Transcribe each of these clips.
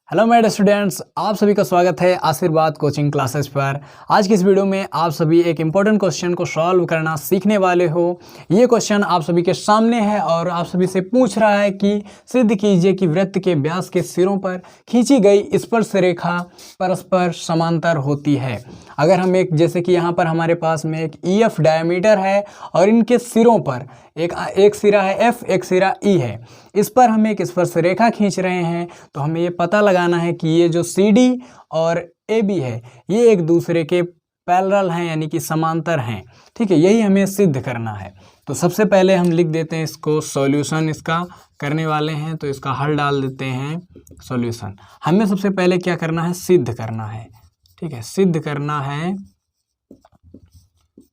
Hello मेरे students, आप सभी का स्वागत है आशीर्वाद कोचिंग क्लासेस पर। आज की इस वीडियो में आप सभी एक इम्पोर्टेंट क्वेश्चन को सॉल्व करना सीखने वाले हो। ये क्वेश्चन आप सभी के सामने है और आप सभी से पूछ रहा है कि सिद्ध कीजिए कि वृत्त के व्यास के सिरों पर खींची गई स्पर्श रेखा परस्पर समांतर होती है। अगर हम जैसे कि यहाँ पर हमारे पास में एक EF डायमीटर है और इनके सिरों पर एक सिरा है F, एक सिरा E है। इस पर हम एक स्पर्श रेखा खींच रहे हैं, तो हमें ये पता लगाना है कि ये जो CD और AB है ये एक दूसरे के पैरेलल हैं, यानी कि समांतर हैं। ठीक है, यही हमें सिद्ध करना है। तो सबसे पहले हम लिख देते हैं इसको, सॉल्यूशन इसका करने वाले हैं, तो इसका हल डाल देते हैं सॉल्यूशन। हमें सबसे पहले क्या करना है, सिद्ध करना है। ठीक है, सिद्ध करना है,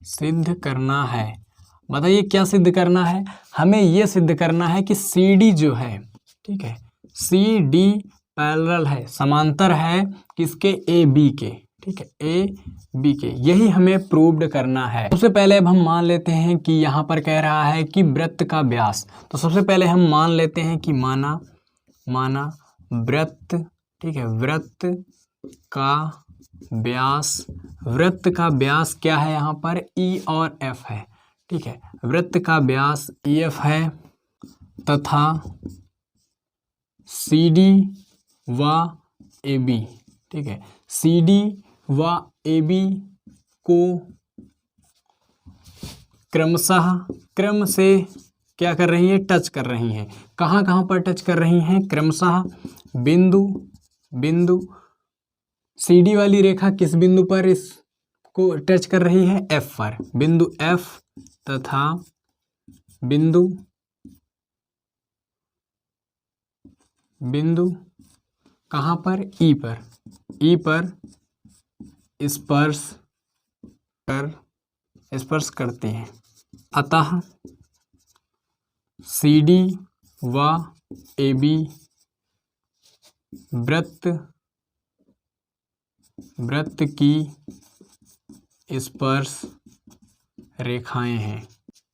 सिद्ध करना है। बताइए क्या सिद्ध करना है? हमें ये सिद्ध करना है कि CD जो है, ठीक है, CD पैरेलल है, समांतर है किसके, AB के। ठीक है, AB के, यही हमें प्रूव्ड करना है। सबसे पहले अब हम मान लेते हैं कि यहाँ पर कह रहा है कि वृत्त का व्यास, तो सबसे पहले हम मान लेते हैं कि माना वृत्त, ठीक है, वृत्त का व्यास, वृत्त का व्यास क्या है यहाँ पर, E और F है। ठीक है, वृत्त का व्यास EF है तथा CD व AB, ठीक है, CD व AB को क्रम से क्या कर रही है, टच कर रही हैं। कहाँ कहाँ पर टच कर रही हैं, क्रमशः बिंदु CD वाली रेखा किस बिंदु पर इसको टच कर रही है, F पर, बिंदु F तथा बिंदु कहाँ पर, E पर स्पर्श करते हैं। अतः CD व AB वृत्त की स्पर्श रेखाएं हैं।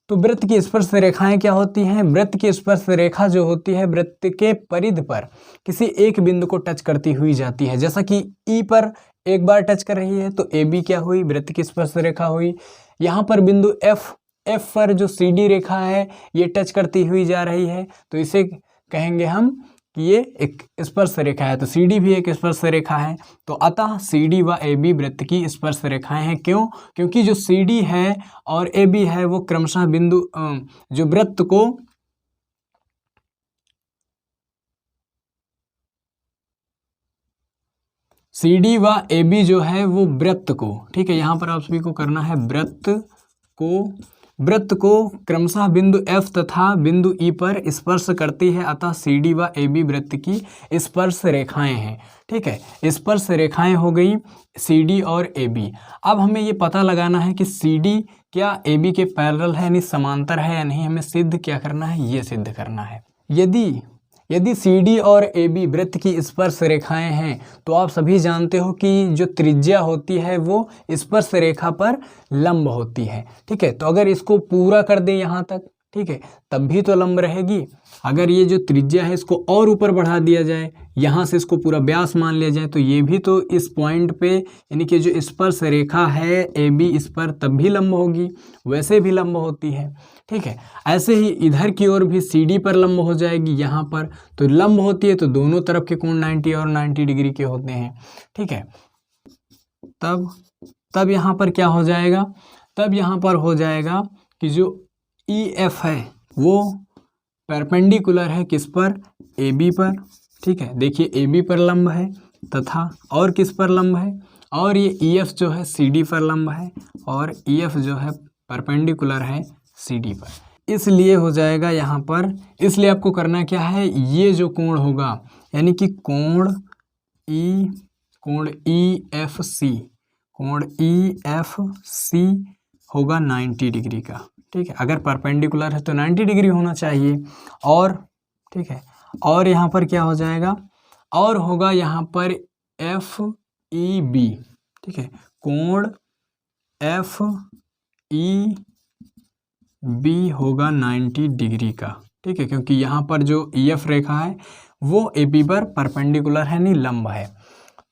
तो वृत्त की स्पर्श रेखाएं क्या होती हैं? वृत्त की स्पर्श रेखा जो होती है वृत्त के परिधि पर किसी एक बिंदु को टच करती हुई जाती है। जैसा कि E पर एक बार टच कर रही है तो AB क्या हुई, वृत्त की स्पर्श रेखा हुई। यहाँ पर बिंदु F पर जो CD रेखा है ये टच करती हुई जा रही है, तो इसे कहेंगे हम कि ये एक स्पर्श रेखा है। तो CD भी एक स्पर्श रेखा है। तो अतः CD व AB वृत्त की स्पर्श रेखाएं हैं। क्यों? क्योंकि जो CD है और AB है वो क्रमशः बिंदु जो वृत्त को CD व AB जो है वो वृत्त को, ठीक है, यहाँ पर आप सभी को करना है वृत्त को क्रमशः बिंदु F तथा बिंदु E पर स्पर्श करती है। अतः CD व AB वृत्त की स्पर्श रेखाएं हैं। ठीक है, स्पर्श रेखाएं हो गई CD और AB। अब हमें ये पता लगाना है कि CD क्या AB के पैरेलल है, यानी समांतर है या नहीं। हमें सिद्ध क्या करना है, ये सिद्ध करना है। यदि CD और AB वृत्त की स्पर्श रेखाएं हैं तो आप सभी जानते हो कि जो त्रिज्या होती है वो स्पर्श रेखा पर लंब होती है। ठीक है, तो अगर इसको पूरा कर दें यहाँ तक, ठीक है, तब भी तो लंब रहेगी। अगर ये जो त्रिज्या है इसको और ऊपर बढ़ा दिया जाए, यहाँ से इसको पूरा व्यास मान लिया जाए, तो ये भी तो इस पॉइंट पे, यानी कि जो स्पर्श रेखा है AB इस पर तब भी लंब होगी, वैसे भी लंब होती है। ठीक है, ऐसे ही इधर की ओर भी CD पर लंब हो जाएगी, यहाँ पर तो लंब होती है, तो दोनों तरफ के कोण 90 और 90 डिग्री के होते हैं। ठीक है, तब यहाँ पर क्या हो जाएगा, तब यहाँ पर हो जाएगा कि जो EF है वो परपेंडिकुलर है किस पर, AB पर। ठीक है, देखिए AB पर लंब है तथा और किस पर लंब है, और ये EF जो है CD पर लंब है और EF जो है परपेंडिकुलर है CD पर। इसलिए हो जाएगा यहाँ पर, इसलिए आपको करना क्या है, ये जो कोण होगा, यानी कि कोण EFC होगा 90 डिग्री का। ठीक है, अगर परपेंडिकुलर है तो 90 डिग्री होना चाहिए। और ठीक है, और यहाँ पर क्या हो जाएगा, और होगा यहाँ पर FEB। ठीक है, कोण FEB होगा 90 डिग्री का। ठीक है, क्योंकि यहाँ पर जो EF रेखा है वो AB पर परपेंडिकुलर है, नहीं लंब है।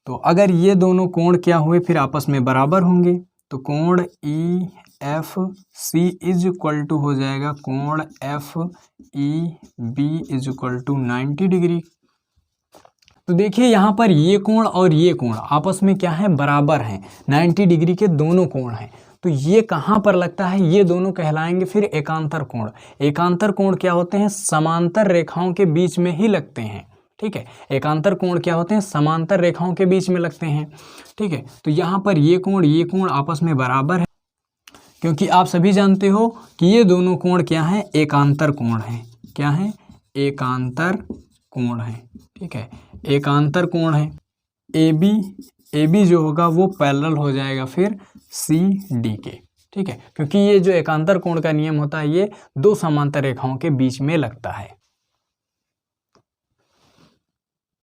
तो अगर ये दोनों कोण क्या हुए फिर आपस में बराबर होंगे, तो कोण EFC इज इक्वल टू हो जाएगा कोण FEB is equal to 90 degree. तो देखिए यहाँ पर ये कोण और ये कोण आपस में क्या है, बराबर हैं, 90 डिग्री के दोनों कोण हैं। तो ये कहाँ पर लगता है, ये दोनों कहलाएंगे फिर एकांतर कोण। एकांतर कोण क्या होते हैं, समांतर रेखाओं के बीच में ही लगते हैं, ठीक है। एकांतर कोण क्या होते हैं, समांतर रेखाओं के बीच में लगते हैं, ठीक है। तो यहाँ पर ये कोण आपस में बराबर है, क्योंकि आप सभी जानते हो कि ये दोनों कोण क्या हैं, एकांतर कोण हैं। क्या है, एकांतर कोण है, ठीक है, एकांतर कोण है। AB जो होगा वो पैरेलल हो जाएगा फिर CD के, ठीक है, क्योंकि ये जो एकांतर कोण का नियम होता है ये दो समांतर रेखाओं के बीच में लगता है।